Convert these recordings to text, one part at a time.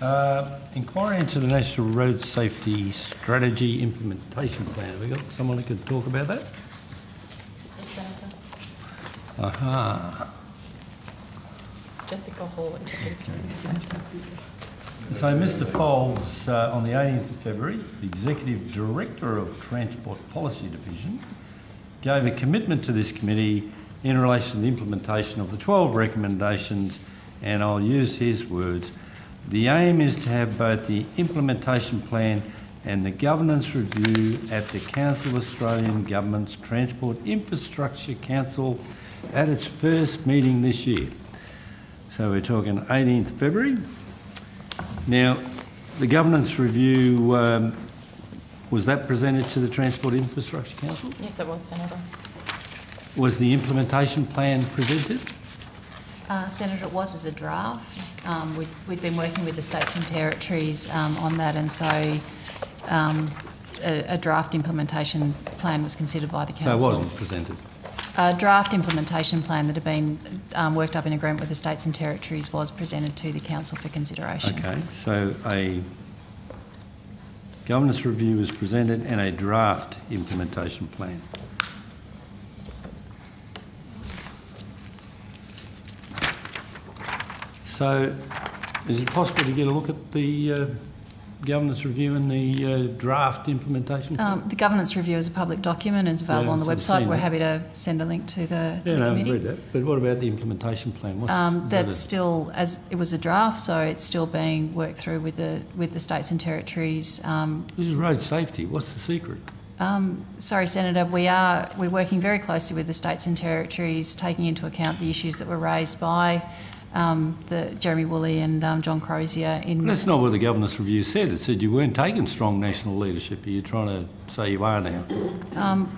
Inquiry into the National Road Safety Strategy Implementation Plan. Have we got someone who could talk about that? Yes, Senator. Aha. Jessica Hall, So Mr Foles, on the 18th of February, the Executive Director of Transport Policy Division, gave a commitment to this committee in relation to the implementation of the 12 recommendations, and I'll use his words. The aim is to have both the implementation plan and the governance review at the Council of Australian Government's Transport Infrastructure Council at its first meeting this year. So we're talking 18th February. Now, the governance review, was that presented to the Transport Infrastructure Council? Yes, it was, Senator. Was the implementation plan presented? Senator, it was as a draft. We'd been working with the states and territories on that, and so a draft implementation plan was considered by the council. So it wasn't presented? A draft implementation plan that had been worked up in agreement with the states and territories was presented to the council for consideration. Okay, so a governance review was presented and a draft implementation plan. So, is it possible to get a look at the governance review and the draft implementation plan? The governance review is a public document and is available on the website. We're happy to send a link to the committee. I've read that. But what about the implementation plan? That's still, as it was a draft, so it's still being worked through with the states and territories. This is road safety. What's the secret? Sorry, Senator, we're working very closely with the states and territories, taking into account the issues that were raised by the Jeremy Woolley and John Crozier. That's not what the governance review said. It said you weren't taking strong national leadership. Are you trying to say you are now?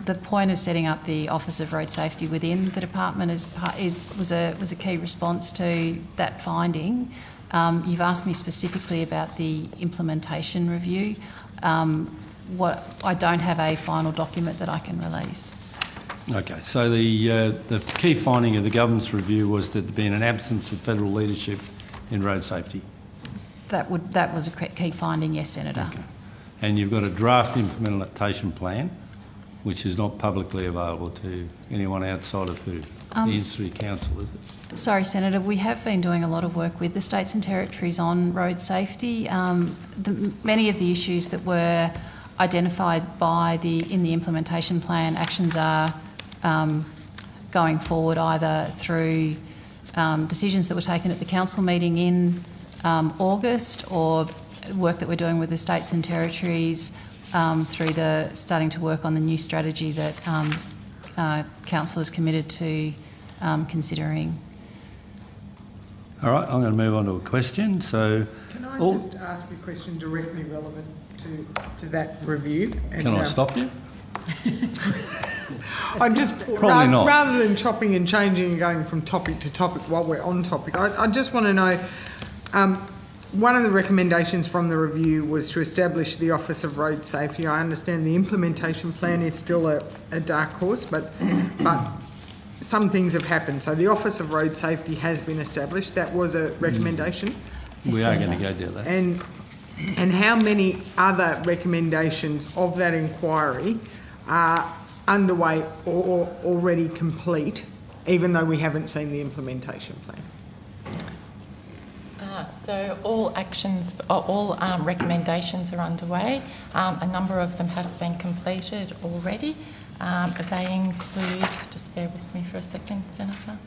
The point of setting up the Office of Road Safety within the department was a key response to that finding. You've asked me specifically about the implementation review. I don't have a final document that I can release. Okay, so the key finding of the governance review was that there'd been an absence of federal leadership in road safety. That was a key finding, yes, Senator. Okay. And you've got a draft implementation plan, which is not publicly available to anyone outside of the Industry Council, is it? Sorry, Senator, we have been doing a lot of work with the states and territories on road safety. Many of the issues that were identified in the implementation plan, actions are going forward either through decisions that were taken at the council meeting in August, or work that we're doing with the states and territories through starting to work on the new strategy that council is committed to considering. All right, I'm going to move on to a question. So, can I just ask a question directly relevant to that review? And, can I stop you? I just rather than chopping and changing and going from topic to topic while we're on topic, I just want to know. One of the recommendations from the review was to establish the Office of Road Safety. I understand the implementation plan is still a dark horse, but some things have happened. So the Office of Road Safety has been established. That was a recommendation. We are going to go down that. And how many other recommendations of that inquiry are underway or already complete, even though we haven't seen the implementation plan? So all actions, all recommendations are underway. A number of them have been completed already. They include, just bear with me for a second, Senator.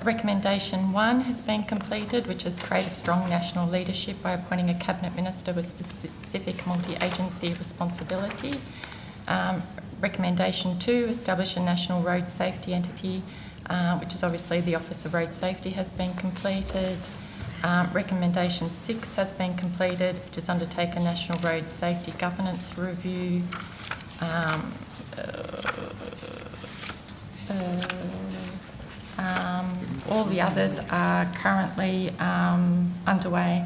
Recommendation 1 has been completed, which is create a strong national leadership by appointing a Cabinet Minister with specific multi-agency responsibility. Recommendation 2, establish a national road safety entity, which is obviously the Office of Road Safety, has been completed. Recommendation 6 has been completed, which is undertake a national road safety governance review. All the others are currently underway.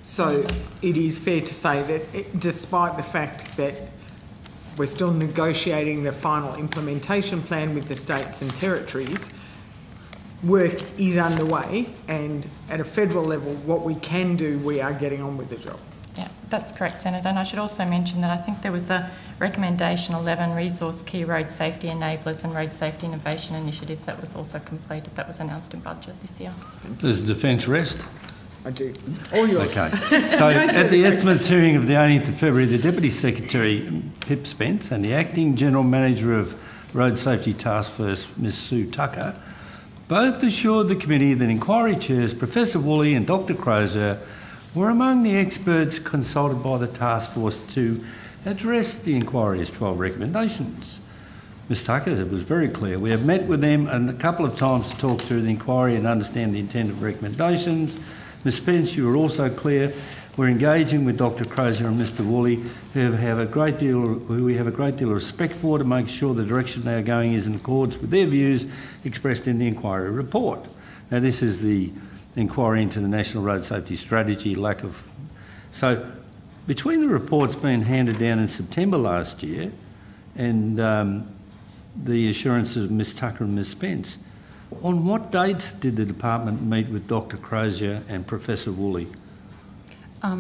So it is fair to say that despite the fact that we're still negotiating the final implementation plan with the states and territories, work is underway, and at a federal level, what we can do, we are getting on with the job. Yeah, that's correct, Senator. And I should also mention that I think there was a recommendation 11, resource key road safety enablers and road safety innovation initiatives, that was also completed. That was announced in budget this year. Does the defence rest? I do. All yours. Okay. So at the estimates hearing of the 18th of February, the Deputy Secretary, Pip Spence, and the Acting General Manager of Road Safety Task Force, Ms Sue Tucker, both assured the committee that inquiry chairs Professor Woolley and Dr Crozier were among the experts consulted by the task force to address the inquiry's 12 recommendations. Ms Tucker was very clear. We have met with them a couple of times to talk through the inquiry and understand the intent of recommendations. Ms Spence, you were also clear. We're engaging with Dr Crozier and Mr Woolley, who we have a great deal of respect for, to make sure the direction they are going is in accordance with their views expressed in the inquiry report. Now, this is the inquiry into the National Road Safety Strategy, So, between the reports being handed down in September last year and the assurances of Ms Tucker and Ms Spence, on what dates did the department meet with Dr Crozier and Professor Woolley?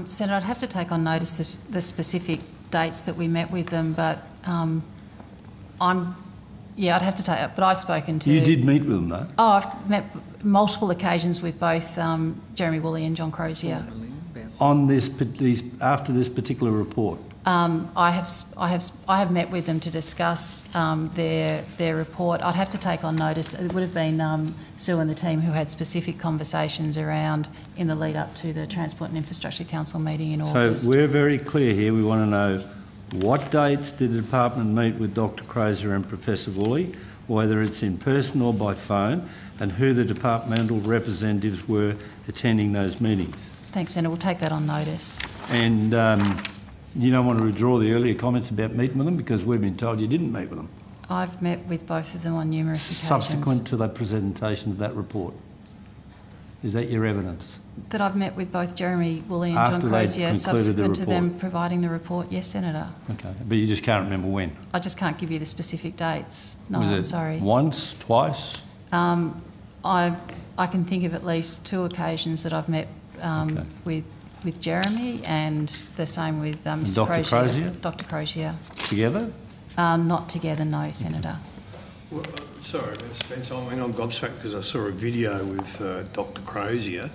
Senator, I'd have to take on notice the specific dates that we met with them, but I'd have to take it. But I've spoken to... You did meet with them, though? Oh, I've met multiple occasions with both Jeremy Woolley and John Crozier. On after this particular report? I have met with them to discuss their report. I'd have to take on notice. It would have been Sue and the team who had specific conversations around in the lead up to the Transport and Infrastructure Council meeting in August. So we're very clear here. We want to know what dates did the department meet with Dr Crozier and Professor Woolley, whether it's in person or by phone, and who the departmental representatives were attending those meetings. Thanks, Senator. We'll take that on notice. And you don't want to withdraw the earlier comments about meeting with them, because we've been told you didn't meet with them. I've met with both of them on numerous occasions. Subsequent to the presentation of that report. Is that your evidence? That I've met with both Jeremy Woolley and After John Crozier subsequent the to them providing the report? Yes, Senator. Okay, but you just can't remember when? I just can't give you the specific dates. No, Was I'm sorry. Once, twice? I can think of at least 2 occasions that I've met with Jeremy, and the same with Mr Dr Crozier? Dr Crozier. Together? Not together, no, Senator. Well, sorry, Ms Spence, I mean, I'm gobsmacked because I saw a video with Dr Crozier,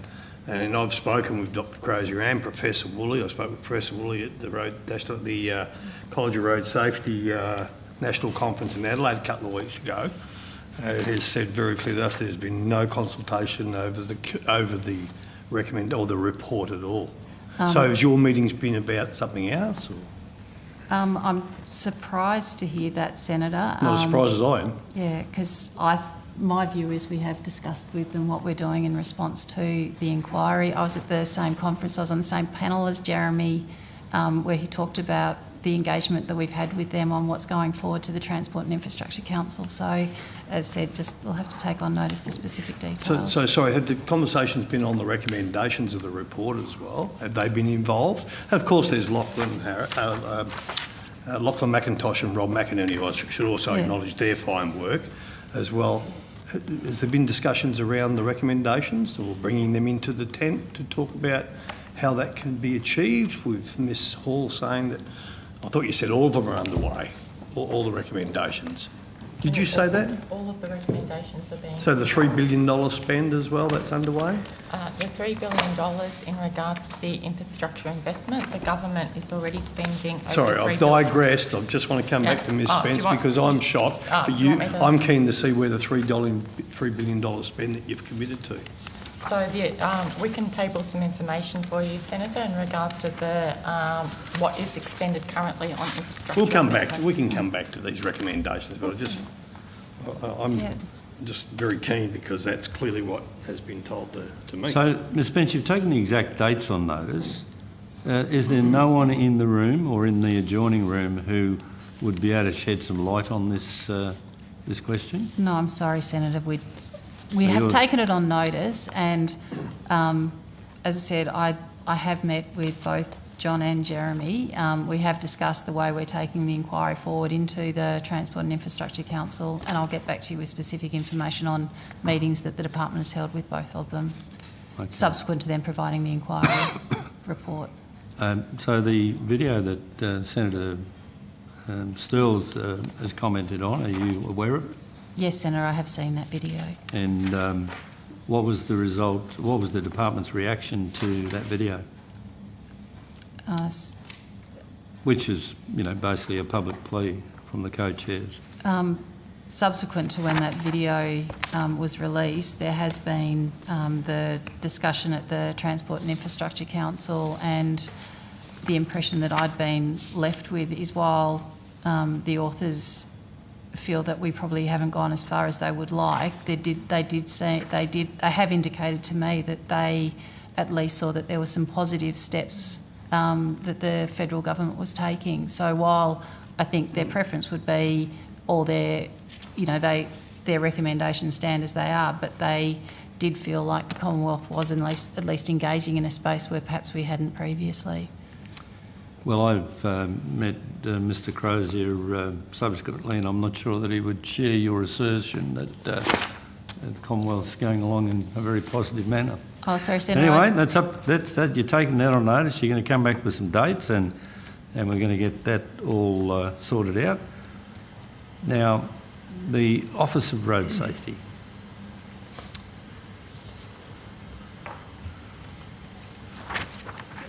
and I've spoken with Dr Crozier and Professor Woolley. I spoke with Professor Woolley at the College of Road Safety National Conference in Adelaide a couple of weeks ago. It has said very clearly to us there's been no consultation over the report at all. So has your meetings been about something else? Or? I'm surprised to hear that, Senator. Not as surprised as I am. Yeah, because my view is we have discussed with them what we're doing in response to the inquiry. I was at the same conference, I was on the same panel as Jeremy, where he talked about the engagement that we've had with them on what's going forward to the Transport and Infrastructure Council. So, as I said, we'll have to take on notice the specific details. So sorry, have the conversations been on the recommendations of the report as well? Have they been involved? And of course, there's Lachlan McIntosh and Rob McInerney, who I should also acknowledge their fine work as well. Has there been discussions around the recommendations, or bringing them into the tent to talk about how that can be achieved, with Ms Hall saying that, I thought you said all of them are underway, all the recommendations. Did you say that? All of the recommendations are being... So the $3 billion spend as well, that's underway? The $3 billion in regards to the infrastructure investment, the government is already spending... Sorry, I've digressed. I just want to come back to Ms Spence, because I'm shocked. But I'm keen to see where the $3 billion spend that you've committed to. So we can table some information for you, Senator, in regards to the what is expended currently on infrastructure. We can come back to these recommendations, but I'm just very keen, because that's clearly what has been told to me. So, Ms Spence, you've taken the exact dates on notice. Is there no one in the room or in the adjoining room who would be able to shed some light on this this question? No, I'm sorry, Senator. We have taken it on notice, and as I said, I have met with both John and Jeremy. We have discussed the way we're taking the inquiry forward into the Transport and Infrastructure Council, and I'll get back to you with specific information on meetings that the department has held with both of them, subsequent to them providing the inquiry report. So the video that Senator Stirls has commented on, are you aware of it? Yes, Senator, I have seen that video. And what was the result, what was the department's reaction to that video? Which is, you know, basically a public plea from the co-chairs. Subsequent to when that video was released, there has been the discussion at the Transport and Infrastructure Council, and the impression that I'd been left with is while the authors feel that we probably haven't gone as far as they would like, they have indicated to me that they at least saw that there were some positive steps that the federal government was taking. So while I think their preference would be, or their recommendations stand as they are, but they did feel like the Commonwealth was at least engaging in a space where perhaps we hadn't previously. Well, I've met Mr Crozier subsequently, and I'm not sure that he would share your assertion that the Commonwealth's going along in a very positive manner. Oh, sorry, Senator. Anyway, that's that. You're taking that on notice. You're going to come back with some dates, and we're going to get that all sorted out. Now, the Office of Road Safety.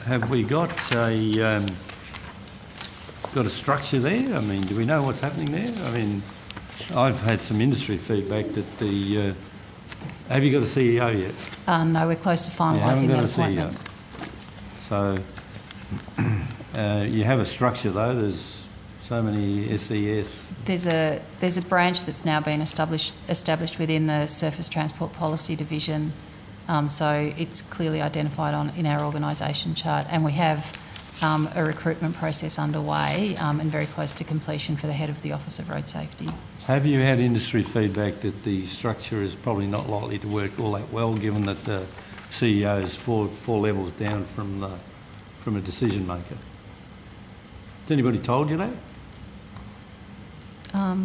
Have we got a structure there? I mean, do we know what's happening there? I mean, I've had some industry feedback that the... have you got a CEO yet? No, we're close to finalising that appointment. So you have a structure though. There's so many SES. There's a branch that's now been established within the Surface Transport Policy Division. So it's clearly identified in our organisation chart, and we have a recruitment process underway and very close to completion for the head of the Office of Road Safety. Have you had industry feedback that the structure is probably not likely to work all that well, given that the CEO is four levels down from a decision maker? Has anybody told you that? I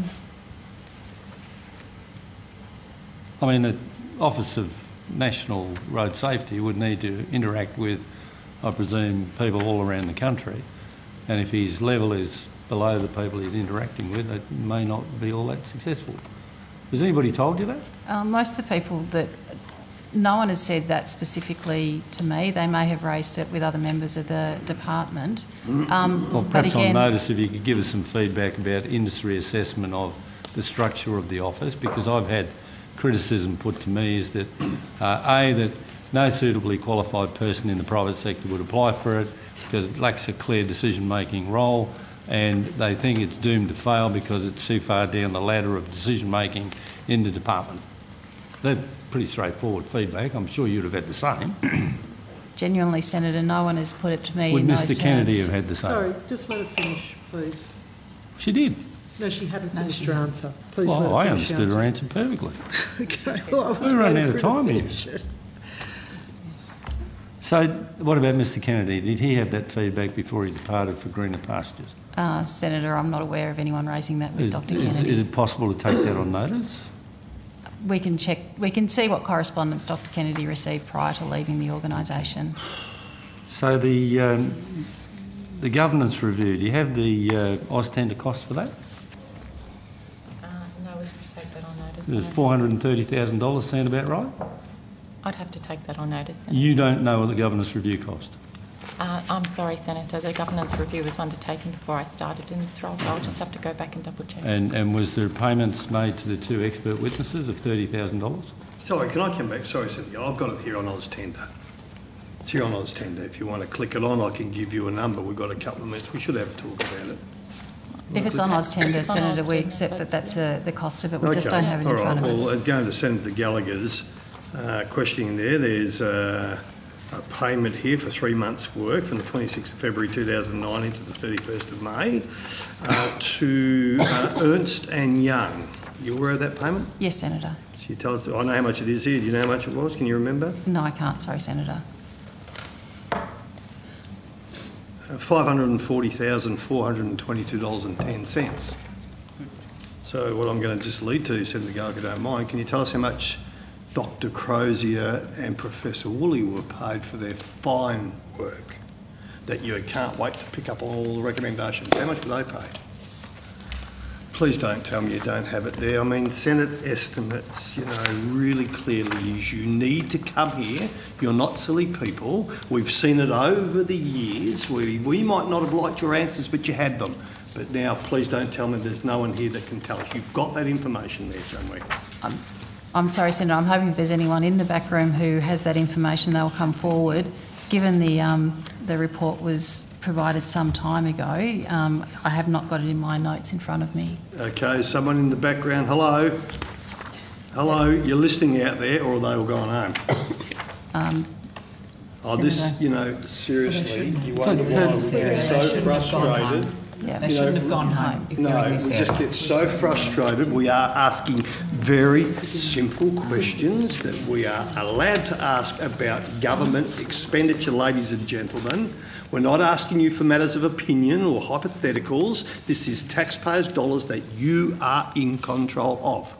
mean, the Office of National Road Safety would need to interact with, I presume, people all around the country, and if his level is below the people he's interacting with, it may not be all that successful. Has anybody told you that? Most of the people that... No one has said that specifically to me. They may have raised it with other members of the department. Well, perhaps on notice if you could give us some feedback about industry assessment of the structure of the office, because I've had criticism put to me is that, that no suitably qualified person in the private sector would apply for it because it lacks a clear decision-making role, and they think it's doomed to fail because it's too far down the ladder of decision-making in the department. That's pretty straightforward feedback. I'm sure you'd have had the same. Genuinely, Senator, no one has put it to me in those terms. Would Mr Kennedy have had the same? Sorry, just let her finish, please. She did. No, she hadn't finished her answer. Please well, let her I finish understood her answer perfectly. Okay, well, we're running out of time here. So, what about Mr Kennedy? Did he have that feedback before he departed for greener pastures? Senator, I'm not aware of anyone raising that with Dr Kennedy. Is it possible to take that on notice? We can check. We can see what correspondence Dr Kennedy received prior to leaving the organisation. So the governance review, do you have the AusTender cost for that? No, we should take that on notice. Does $430,000 sound about right? I'd have to take that on notice. Senator. You don't know what the governance review cost? I'm sorry, Senator. The governance review was undertaken before I started in this role, so I'll just have to go back and double check. And was there payments made to the two expert witnesses of $30,000? Sorry, can I come back? Sorry, Cynthia. I've got it here on AusTender. It's here on AusTender. If you want to click it on, I can give you a number. We've got a couple of minutes. We should have a talk about it. If it's on AusTender, Senator, we accept that that's the cost of it. We just don't have it in front of us. Well, going to Senator Gallagher's questioning there, there's a payment here for 3 months' work from the 26th of February 2019 to the 31st of May to Ernst and Young. You aware of that payment? Yes, Senator. So you tell us, I know how much it is here. Do you know how much it was? Can you remember? No, I can't. Sorry, Senator. $540,422.10. So what I'm going to just lead to, Senator Gallagher, if you don't mind, can you tell us how much Dr. Crozier and Professor Woolley were paid for their fine work that you can't wait to pick up all the recommendations? How much were they paid? Please don't tell me you don't have it there. I mean, Senate estimates, you know, really clearly is you need to come here. You're not silly people. We've seen it over the years. We might not have liked your answers, but you had them. But now, please don't tell me there's no one here that can tell us. You've got that information there somewhere. I'm sorry, Senator, I'm hoping if there's anyone in the back room who has that information, they'll come forward. Given the report was provided some time ago, I have not got it in my notes in front of me. Okay, someone in the background, hello? Hello, you're listening out there, or are they all going home? This, you know, seriously, you wonder why we get so frustrated. Yeah. They shouldn't have gone home if they're in this we area. just get so frustrated. We are asking very simple questions that we are allowed to ask about government expenditure, ladies and gentlemen. We're not asking you for matters of opinion or hypotheticals. This is taxpayers' dollars that you are in control of.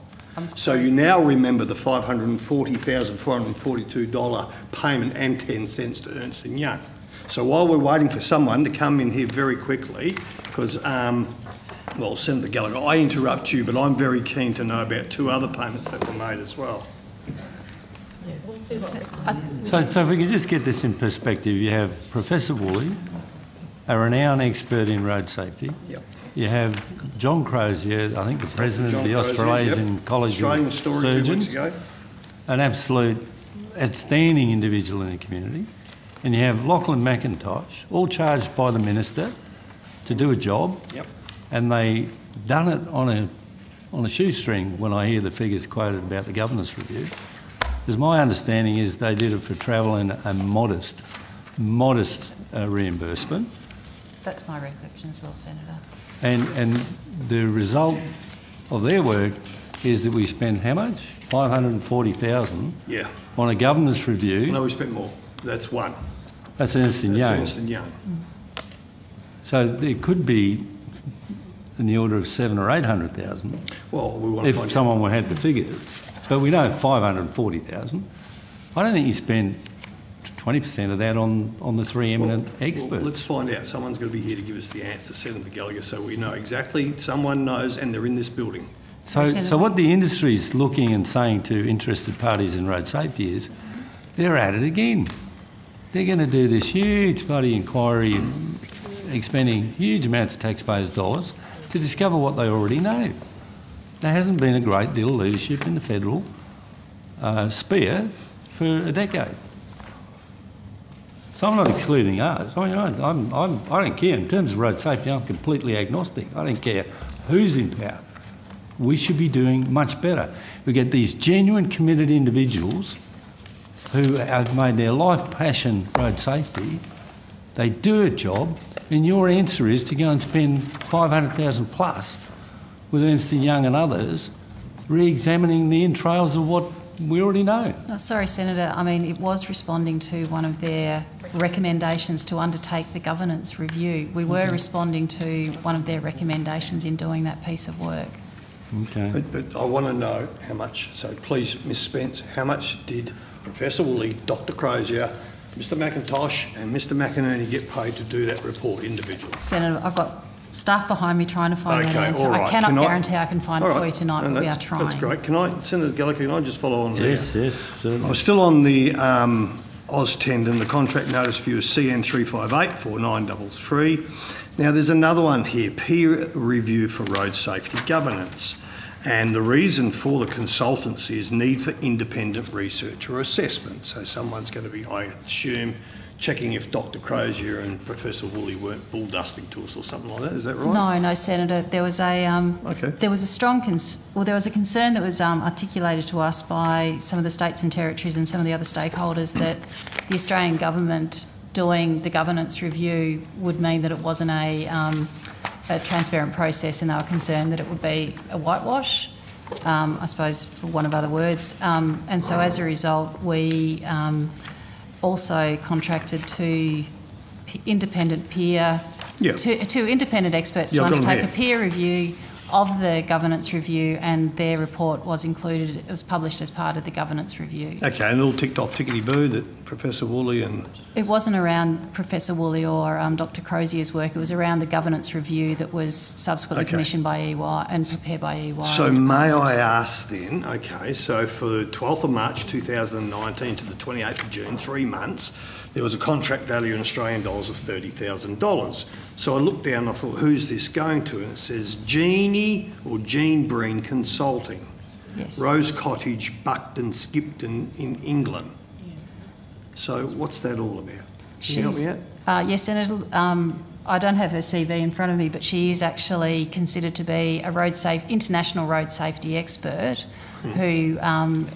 So you now remember the $540,442 payment and 10 cents to Ernst & Young. So while we're waiting for someone to come in here very quickly, because, well, Senator Gallagher, I interrupt you, but I'm very keen to know about two other payments that were made as well. So if we can just get this in perspective, you have Professor Woolley, a renowned expert in road safety. Yep. You have John Crozier, I think the president of the Crozier, Australasian College Australian of story Surgeons, 2 weeks ago. an absolute outstanding individual in the community. And you have Lachlan McIntosh, all charged by the minister to do a job. Yep. And they done it on a shoestring when I hear the figures quoted about the governance review. Because my understanding is they did it for travel and a modest reimbursement. That's my recollection as well, Senator. And the result of their work is that we spent how much? $540,000 on a governance review. No, we spent more. That's one. That's Ernst & Young. That's Ernst & Young. So there could be in the order of $700,000 or $800,000. Well, we want to if someone had the figures. But we know $540,000. I don't think you spend 20% of that on the three eminent experts. Well, let's find out. Someone's going to be here to give us the answer, Senator Gallagher, so we know exactly. Someone knows, and they're in this building. So what the industry is looking and saying to interested parties in road safety is, they're at it again. They're going to do this huge bloody inquiry, expending huge amounts of taxpayers' dollars to discover what they already know. There hasn't been a great deal of leadership in the federal sphere for a decade. So I'm not excluding us. I mean, I don't care. In terms of road safety, I'm completely agnostic. I don't care who's in power. We should be doing much better. We get these genuine committed individuals who have made their life passion road safety. They do a job, and your answer is to go and spend $500,000 plus with Ernst & Young and others, re-examining the entrails of what we already know. No, sorry, Senator. I mean, it was responding to one of their recommendations to undertake the governance review. We were responding to one of their recommendations in doing that piece of work. Okay. But I want to know how much, so please, Ms Spence, how much did Professor Woolley, Dr Crozier, Mr McIntosh and Mr McInerney get paid to do that report individually? Senator, I've got staff behind me trying to find that answer. All right. I cannot guarantee I can find it for you tonight, but we are trying. That's great. Can I, Senator Gallagher, can I just follow on there? Yes, certainly. I'm still on the AusTend and the contract notice view is CN3584933. Now, there's another one here, peer review for road safety governance. And the reason for the consultancy is need for independent research or assessment. So someone's going to be, I assume, checking if Dr Crozier and Professor Woolley weren't bull dusting to us or something like that. Is that right? No, Senator. There was a there was a strong there was a concern that was articulated to us by some of the states and territories and some of the other stakeholders that the Australian government doing the governance review would mean that it wasn't a transparent process, and they were concerned that it would be a whitewash, I suppose, for want of other words. And so as a result, we also contracted two independent peer, Yeah. two independent experts Yeah, to I've got 'em undertake a here. peer review of the governance review, and their report was included, it was published as part of the governance review. Okay, and it all ticked off tickety-boo that Professor Woolley and... It wasn't around Professor Woolley or Dr Crozier's work, it was around the governance review that was subsequently Okay. commissioned by EY and prepared by EY. So may I ask then, okay, so for the 12th of March 2019 to the 28th of June, 3 months, there was a contract value in Australian dollars of $30,000. So I looked down and I thought, who's this going to? And it says Jeannie or Jean Breen Consulting, Yes. Rose Cottage, Buckton, Skipton in England. So what's that all about? Can you help me out? Yes, Senator. I don't have her CV in front of me, but she is actually considered to be a international road safety expert who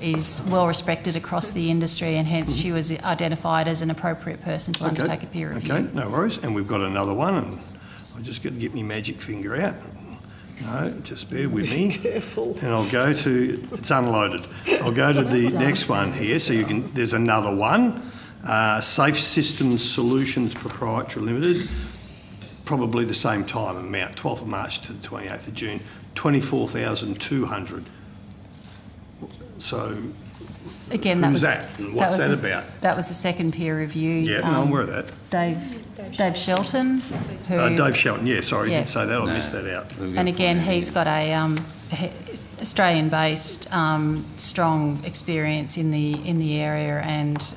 is well respected across the industry, and hence she was identified as an appropriate person to undertake a peer review. Okay, no worries. And we've got another one, and I just got to get my magic finger out. No, just bear with me. Careful. And I'll go to, it's unloaded. I'll go to the next one here. So you can, there's another one. Safe Systems Solutions Proprietary Limited, probably the same time amount, 12th of March to the 28th of June, 24,200. So Again, who's that? And what's that about? That was the second peer review. Yeah, no, I'm aware of that. Dave Shelton, who Dave Shelton, yeah, sorry, Yeah. you didn't say that, I missed that out. and again, he's got a Australian-based strong experience in the area, and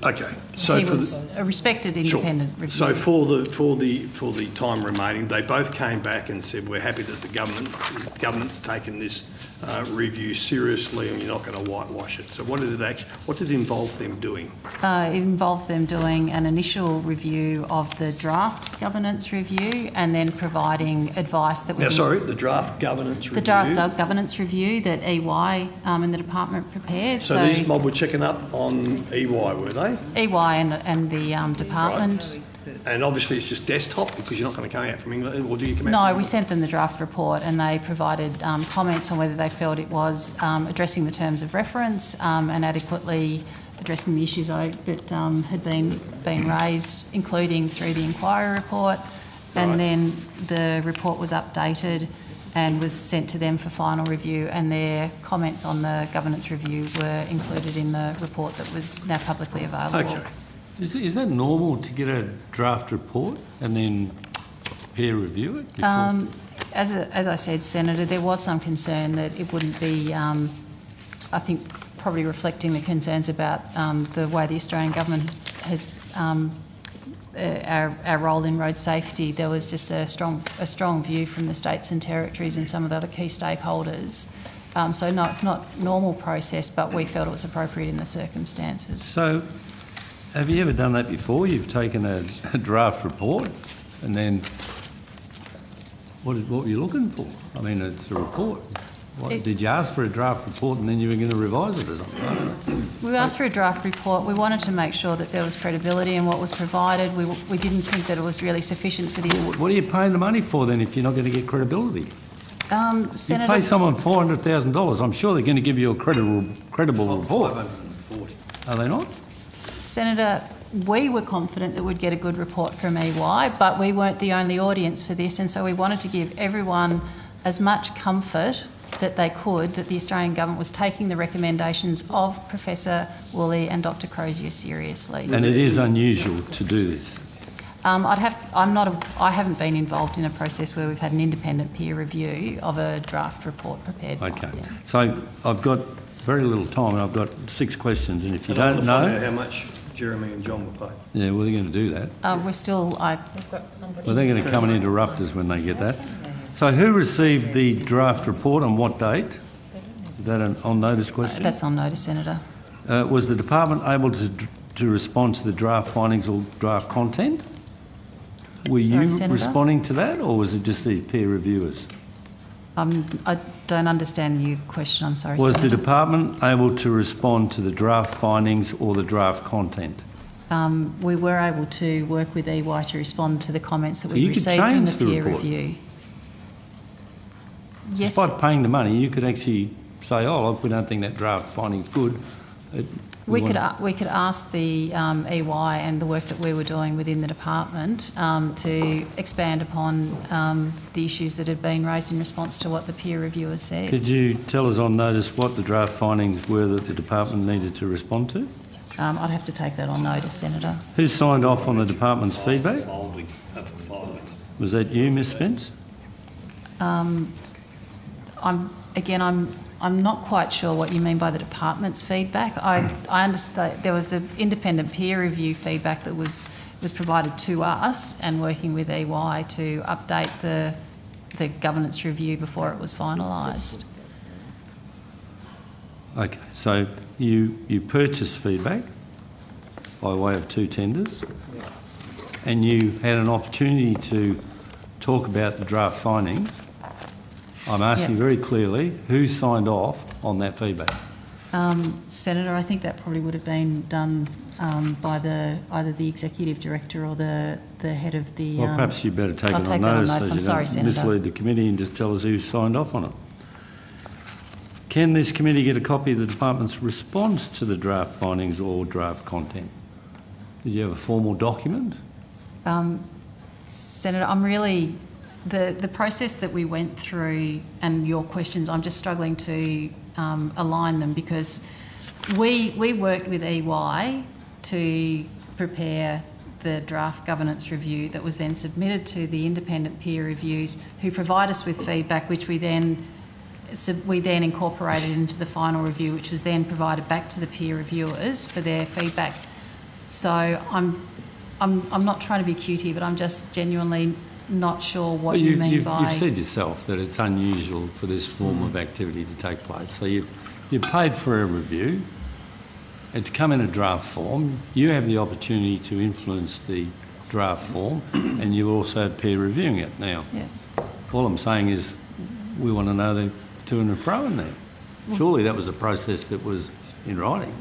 Okay, so he for was a respected Sure. independent review. So for the time remaining, they both came back and said, we're happy that the government's taken this review seriously and you're not going to whitewash it. So what did it involve them doing? It involved them doing an initial review of the draft governance review and then providing advice that was... The draft governance review? The draft governance review that EY and the department prepared. So these mob were checking up on EY, were they? EY and the department. Right. And obviously it's just desktop because you're not going to come out from England, or do you come out? No, we sent them the draft report and they provided comments on whether they felt it was addressing the terms of reference and adequately addressing the issues that had been raised, including through the inquiry report. And then the report was updated and was sent to them for final review, and their comments on the governance review were included in the report that was now publicly available. Okay. Is that normal to get a draft report and then peer review it? before- As I said, Senator, there was some concern that it wouldn't be, I think, probably reflecting the concerns about the way the Australian government has our role in road safety. There was just a strong view from the states and territories and some of the other key stakeholders. So no, it's not normal process, but we felt it was appropriate in the circumstances. So, have you ever done that before? You've taken a draft report and then what were you looking for? I mean, it's a report. Did you ask for a draft report and then you were going to revise it or something? We asked for a draft report. We wanted to make sure that there was credibility in what was provided. We didn't think that it was really sufficient for this. What are you paying the money for then if you're not going to get credibility? Senator, You pay someone $400,000, I'm sure they're going to give you a credible report. 540. Are they not? Senator, we were confident that we'd get a good report from EY, but we weren't the only audience for this, and so we wanted to give everyone as much comfort that they could that the Australian government was taking the recommendations of Professor Woolley and Dr Crozier seriously. And it is unusual to do this. I haven't been involved in a process where we've had an independent peer review of a draft report prepared. Okay. Yeah. So I've got very little time and I've got 6 questions, and if you And I want don't to find know... out how much Jeremy and John were paid. Yeah, well, they're going to do that. We're still... We've got somebody. Well, they're going to come and interrupt us when they get that. So who received the draft report on what date? Is that an on-notice question? That's on notice, Senator. Was the department able to respond to the draft findings or draft content? Were Sorry, you Senator? responding to that, or was it just the peer reviewers? I don't understand your question, I'm sorry, Was the Senator. department able to respond to the draft findings or the draft content? We were able to work with EY to respond to the comments that So we you could received from the change the peer report. review. Yes, Despite paying the money, you could actually say, oh, look, we don't think that draft finding's good. We could ask the EY and the work that we were doing within the department to expand upon the issues that had been raised in response to what the peer reviewers said. Could you tell us on notice what the draft findings were that the department needed to respond to? I'd have to take that on notice, Senator. Who signed off on the department's feedback? Was that you, Ms Spence? I'm not quite sure what you mean by the department's feedback. I understand there was the independent peer review feedback that was provided to us, and working with EY to update the governance review before it was finalised. Okay, so you purchased feedback by way of 2 tenders, and you had an opportunity to talk about the draft findings. I'm asking very clearly, who signed off on that feedback? Senator, I think that probably would have been done by either the executive director or the head of the. Well, perhaps you better take it on notice so you don't mislead the committee and just tell us who signed off on it. Can this committee get a copy of the department's response to the draft findings or draft content? Did you have a formal document? Senator, I'm really. The process that we went through and your questions, I'm just struggling to align them, because we worked with EY to prepare the draft governance review that was then submitted to the independent peer reviews, who provide us with feedback, which we then incorporated into the final review, which was then provided back to the peer reviewers for their feedback. So I'm not trying to be cute here, but I'm just genuinely not sure what you mean by. You've said yourself that it's unusual for this form of activity to take place. So you paid for a review. It's come in a draft form. You have the opportunity to influence the draft form, and you also had peer reviewing it. Now, all I'm saying is we want to know the to and fro in there. Surely that was a process that was in writing.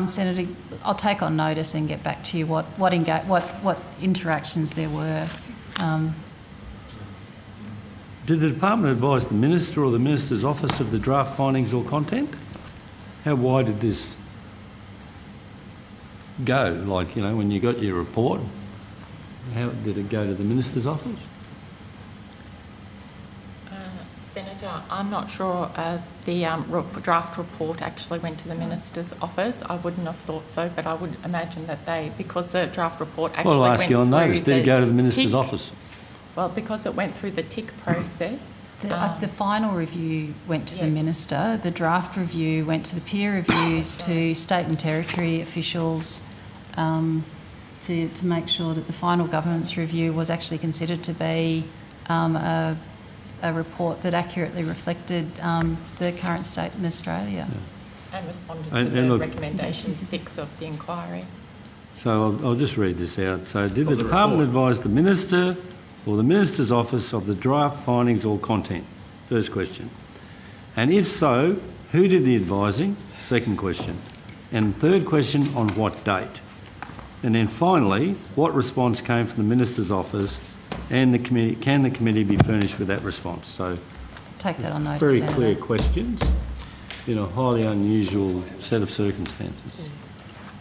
Senator, I'll take on notice and get back to you what interactions there were. Did the department advise the minister or the minister's office of the draft findings or content? How wide did this go? Like, you know, when you got your report, how did it go to the minister's office? Senator, I'm not sure the draft report actually went to the minister's office. I wouldn't have thought so, but I would imagine that because the draft report actually I'll ask you on notice, did it go to the minister's office? Well, because it went through the TIC process. The final review went to the minister. The draft review went to the peer reviews, to state and territory officials, to make sure that the final governance review was actually considered to be a report that accurately reflected the current state in Australia. And responded to the recommendation 6 of the inquiry. So I'll just read this out. So did the department advise the minister or the minister's office of the draft findings or content? First question. And if so, who did the advising? Second question. And third question, on what date? And then finally, what response came from the minister's office, and the committee, can the committee be furnished with that response? So take that on notice, very Senator. clear questions in a highly unusual set of circumstances.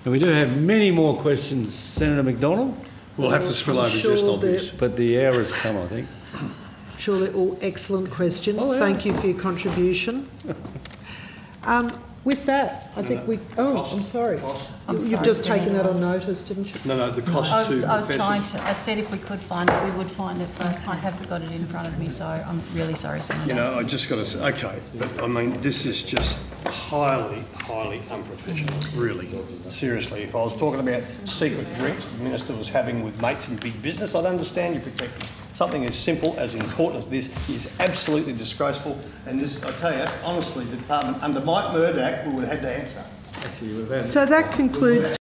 And we do have many more questions, Senator McDonald. We'll have to spill over just on this. But the hour has come, I think. Sure, they're all excellent questions. Oh, yeah. Thank you for your contribution. With that, I think we... Oh, I'm sorry. You've just taken that on notice, didn't you? No, the cost to... I was trying to... I said if we could find it, we would find it, but I haven't got it in front of me, so I'm really sorry, Senator. You know, I just got to say, okay, but I mean, this is just highly, highly unprofessional, really. Seriously, if I was talking about secret drinks the minister was having with mates in big business, I'd understand you protecting. Something as simple, as important as this is absolutely disgraceful. And this, I tell you, honestly, the department, under Mike Murdoch, we would have had to answer. So that concludes